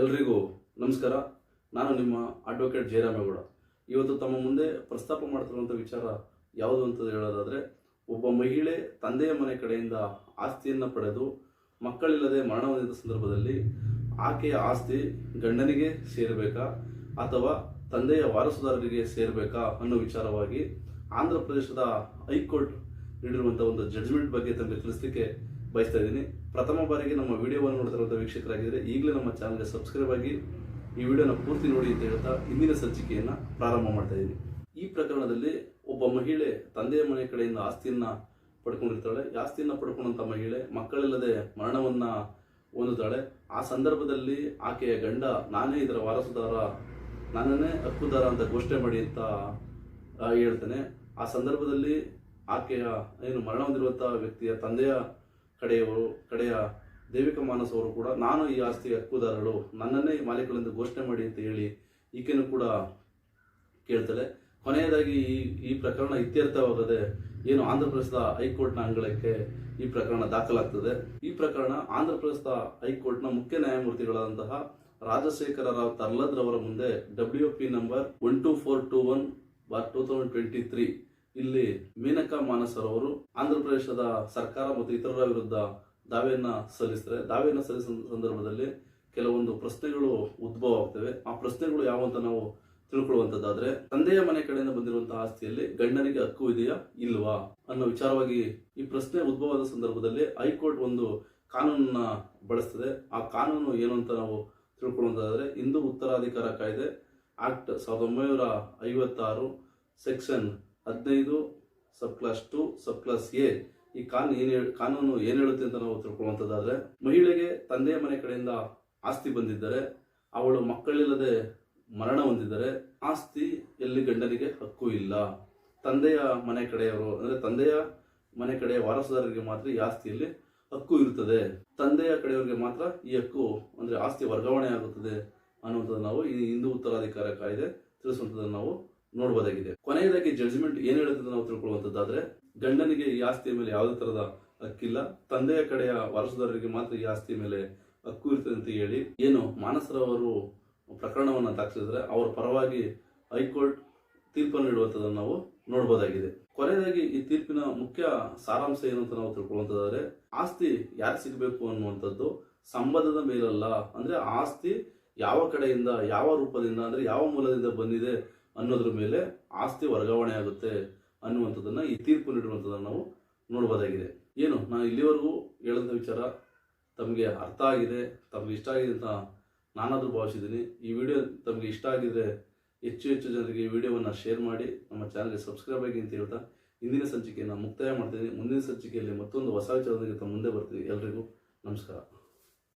ಎಲ್ರಿಗೂ ನಮಸ್ಕಾರ. ನಾನು ನಿಮ್ಮ ಅಡ್ವೊಕೇಟ್ ಜಯರಾಮೇಗೌಡ. ಇವತ್ತು ತಮ್ಮ ಮುಂದೆ ಪ್ರಸ್ತಾಪ ಮಾಡ್ತಿರುವಂಥ ವಿಚಾರ ಯಾವುದು ಅಂತ ಹೇಳೋದಾದರೆ, ಒಬ್ಬ ಮಹಿಳೆ ತಂದೆಯ ಮನೆ ಕಡೆಯಿಂದ ಆಸ್ತಿಯನ್ನು ಪಡೆದು ಮಕ್ಕಳಿಲ್ಲದೆ ಮರಣ ಹೊಂದಿದ ಸಂದರ್ಭದಲ್ಲಿ ಆಕೆಯ ಆಸ್ತಿ ಗಂಡನಿಗೆ ಸೇರಬೇಕಾ ಅಥವಾ ತಂದೆಯ ವಾರಸುದಾರರಿಗೆ ಸೇರಬೇಕಾ ಅನ್ನೋ ವಿಚಾರವಾಗಿ ಆಂಧ್ರ ಪ್ರದೇಶದ ಹೈಕೋರ್ಟ್ ನೀಡಿರುವಂಥ ಒಂದು ಜಡ್ಜ್ಮೆಂಟ್ ಬಗ್ಗೆ ತಮಗೆ ತಿಳಿಸಲಿಕ್ಕೆ ಬಯಸ್ತಾ ಇದ್ದೀನಿ. ಪ್ರಥಮ ಬಾರಿಗೆ ನಮ್ಮ ವಿಡಿಯೋವನ್ನು ನೋಡ್ತಿರುವಂಥ ವೀಕ್ಷಕರಾಗಿದ್ದರೆ ಈಗಲೇ ನಮ್ಮ ಚಾನಲ್ಗೆ ಸಬ್ಸ್ಕ್ರೈಬ್ ಆಗಿ ಈ ವಿಡಿಯೋನ ಪೂರ್ತಿ ನೋಡಿ ಅಂತ ಹೇಳ್ತಾ ಇಂದಿನ ಸಂಚಿಕೆಯನ್ನು ಪ್ರಾರಂಭ ಮಾಡ್ತಾ ಇದ್ದೀನಿ. ಈ ಪ್ರಕರಣದಲ್ಲಿ ಒಬ್ಬ ಮಹಿಳೆ ತಂದೆಯ ಮನೆ ಕಡೆಯಿಂದ ಆಸ್ತಿಯನ್ನು ಪಡ್ಕೊಂಡಿರ್ತಾಳೆ. ಈ ಆಸ್ತಿಯನ್ನು ಪಡ್ಕೊಂಡಂಥ ಮಹಿಳೆ ಮಕ್ಕಳಿಲ್ಲದೆ ಮರಣವನ್ನು ಹೊಂದುತ್ತಾಳೆ. ಆ ಸಂದರ್ಭದಲ್ಲಿ ಆಕೆಯ ಗಂಡ ನಾನೇ ಇದರ ವಾರಸುದಾರ, ನಾನೇ ಹಕ್ಕುದಾರ ಅಂತ ಘೋಷಣೆ ಮಾಡಿ ಅಂತ ಹೇಳ್ತಾನೆ. ಆ ಸಂದರ್ಭದಲ್ಲಿ ಆಕೆಯ ಮರಣ ಹೊಂದಿರುವಂಥ ವ್ಯಕ್ತಿಯ ತಂದೆಯ ಕಡೆಯ ದೇವಿಕ ಮಾನಸ್ ಅವರು ಕೂಡ ನಾನು ಈ ಆಸ್ತಿಯ ಹಕ್ಕುದಾರರು, ನನ್ನನ್ನೇ ಮಾಲೀಕರೆಂದು ಘೋಷಣೆ ಮಾಡಿ ಅಂತ ಹೇಳಿ ಈಕೆನೂ ಕೂಡ ಕೇಳ್ತಾಳೆ. ಕೊನೆಯದಾಗಿ ಈ ಪ್ರಕರಣ ಇತ್ಯರ್ಥವಾಗದೆ ಆಂಧ್ರ ಪ್ರದೇಶದ ಹೈಕೋರ್ಟ್ನ ಅಂಗಳಕ್ಕೆ ಈ ಪ್ರಕರಣ ದಾಖಲಾಗ್ತದೆ. ಈ ಪ್ರಕರಣ ಆಂಧ್ರ ಪ್ರದೇಶದ ಹೈಕೋರ್ಟ್ನ ಮುಖ್ಯ ನ್ಯಾಯಮೂರ್ತಿಗಳಾದಂತಹ ರಾಜಶೇಖರ ರಾವ್ ತರ್ಲದ್ ರವರ ಮುಂದೆ WP ನಂಬರ್ 12421/2023 ಇಲ್ಲಿ ಮೇನಕಾ ಮಾನಸರ್ ಅವರು ಆಂಧ್ರ ಪ್ರದೇಶದ ಸರ್ಕಾರ ಮತ್ತು ಇತರರ ವಿರುದ್ಧ ದಾವೆಯನ್ನ ಸಲ್ಲಿಸ್ತಾರೆ. ದಾವೆಯನ್ನ ಸಲ್ಲಿಸಿದ ಸಂದರ್ಭದಲ್ಲಿ ಕೆಲವೊಂದು ಪ್ರಶ್ನೆಗಳು ಉದ್ಭವ ಆಗ್ತವೆ. ಆ ಪ್ರಶ್ನೆಗಳು ಯಾವಂತ ನಾವು ತಿಳ್ಕೊಳ್ಳುವಂತದ್ದಾದ್ರೆ, ತಂದೆಯ ಮನೆ ಕಡೆಯಿಂದ ಬಂದಿರುವಂತಹ ಆಸ್ತಿಯಲ್ಲಿ ಗಂಡನಿಗೆ ಹಕ್ಕು ಇದೆಯಾ ಇಲ್ವಾ ಅನ್ನೋ ವಿಚಾರವಾಗಿ ಈ ಪ್ರಶ್ನೆ ಉದ್ಭವವಾದ ಸಂದರ್ಭದಲ್ಲಿ ಹೈಕೋರ್ಟ್ ಒಂದು ಕಾನೂನನ್ನ ಬಳಸ್ತದೆ. ಆ ಕಾನೂನು ಏನು ಅಂತ ನಾವು ತಿಳ್ಕೊಳ್ಳುವಂತಾದ್ರೆ, ಹಿಂದೂ ಉತ್ತರಾಧಿಕಾರ ಕಾಯ್ದೆ act 1956 section 15 subclass 2 subclass A ಈ ಕಾನೂನು ಏನ್ ಹೇಳುತ್ತೆ ಅಂತ ನಾವು ತಿಳ್ಕೊಳ್ಳುವಂತದ್ದಾದ್ರೆ, ಮಹಿಳೆಗೆ ತಂದೆಯ ಮನೆ ಕಡೆಯಿಂದ ಆಸ್ತಿ ಬಂದಿದ್ದರೆ, ಅವಳು ಮಕ್ಕಳಿಲ್ಲದೆ ಮರಣ ಹೊಂದಿದ್ದರೆ ಆಸ್ತಿಯಲ್ಲಿ ಗಂಡನಿಗೆ ಹಕ್ಕು ಇಲ್ಲ. ತಂದೆಯ ಮನೆ ಕಡೆಯವರು ಅಂದ್ರೆ ತಂದೆಯ ಮನೆ ಕಡೆಯ ವಾರಸುದಾರರಿಗೆ ಮಾತ್ರ ಈ ಆಸ್ತಿಯಲ್ಲಿ ಹಕ್ಕು ಇರುತ್ತದೆ. ತಂದೆಯ ಕಡೆಯವರಿಗೆ ಮಾತ್ರ ಈ ಹಕ್ಕು ಅಂದ್ರೆ ಆಸ್ತಿ ವರ್ಗಾವಣೆ ಆಗುತ್ತದೆ ಅನ್ನುವಂಥದ್ದು ನಾವು ಈ ಹಿಂದೂ ಉತ್ತರಾಧಿಕಾರ ಕಾಯ್ದೆ ತಿಳಿಸುವಂಥದ್ದನ್ನು ನಾವು ನೋಡಬಹುದಾಗಿದೆ. ಕೊನೆಯದಾಗಿ ಜಡ್ಜ್ಮೆಂಟ್ ಏನ್ ಹೇಳುತ್ತದೆ ನಾವು ತಿಳ್ಕೊಳ್ಳುವಂತದ್ದಾದ್ರೆ, ಗಂಡನಿಗೆ ಈ ಆಸ್ತಿಯ ಮೇಲೆ ಯಾವುದೇ ತರಹದ ಹಕ್ಕಿಲ್ಲ, ತಂದೆಯ ಕಡೆಯ ವಾರಸುದಾರರಿಗೆ ಮಾತ್ರ ಈ ಆಸ್ತಿಯ ಮೇಲೆ ಹಕ್ಕು ಇರ್ತದೆ ಅಂತ ಹೇಳಿ ಮಾನಸರವರು ಪ್ರಕರಣವನ್ನು ದಾಖಲಿಸಿದ್ರೆ ಅವರ ಪರವಾಗಿ ಹೈಕೋರ್ಟ್ ತೀರ್ಪನ್ನು ನೀಡುವಂಥದ್ದನ್ನು ನಾವು ನೋಡಬಹುದಾಗಿದೆ. ಕೊನೆಯದಾಗಿ ಈ ತೀರ್ಪಿನ ಮುಖ್ಯ ಸಾರಾಂಶ ಏನು ಅಂತ ನಾವು ತಿಳ್ಕೊಳ್ಳುವಂತದ್ದಾದ್ರೆ, ಆಸ್ತಿ ಯಾರು ಸಿಗಬೇಕು ಅನ್ನುವಂಥದ್ದು ಸಂಬಂಧದ ಮೇಲಲ್ಲ, ಅಂದ್ರೆ ಆಸ್ತಿ ಯಾವ ಕಡೆಯಿಂದ ಯಾವ ರೂಪದಿಂದ ಅಂದ್ರೆ ಯಾವ ಮೂಲದಿಂದ ಬಂದಿದೆ ಅನ್ನೋದ್ರ ಮೇಲೆ ಆಸ್ತಿ ವರ್ಗಾವಣೆ ಆಗುತ್ತೆ ಅನ್ನುವಂಥದ್ದನ್ನ ಈ ತೀರ್ಪು ನೀಡುವಂಥದ್ದನ್ನು ನಾವು ನೋಡಬಹುದಾಗಿದೆ. ನಾನು ಇಲ್ಲಿವರೆಗೂ ಹೇಳಿದ ವಿಚಾರ ತಮಗೆ ಅರ್ಥ ಆಗಿದೆ, ತಮಗೆ ಇಷ್ಟ ಆಗಿದೆ ಅಂತ ನಾನಾದರೂ ಭಾವಿಸಿದ್ದೀನಿ. ಈ ವಿಡಿಯೋ ತಮಗೆ ಇಷ್ಟ ಆಗಿದ್ರೆ ಹೆಚ್ಚು ಜನರಿಗೆ ಈ ವಿಡಿಯೋವನ್ನು ಶೇರ್ ಮಾಡಿ ನಮ್ಮ ಚಾನಲ್ಗೆ ಸಬ್ಸ್ಕ್ರೈಬ್ ಆಗಿ ಅಂತ ಹೇಳ್ತಾ ಇಂದಿನ ಸಂಚಿಕೆಯನ್ನು ಮುಕ್ತಾಯ ಮಾಡ್ತೀನಿ. ಮುಂದಿನ ಸಂಚಿಕೆಯಲ್ಲಿ ಮತ್ತೊಂದು ಹೊಸ ವಿಚಾರದೊಂದಿಗೆ ಮುಂದೆ ಬರ್ತೀನಿ. ಎಲ್ರಿಗೂ ನಮಸ್ಕಾರ.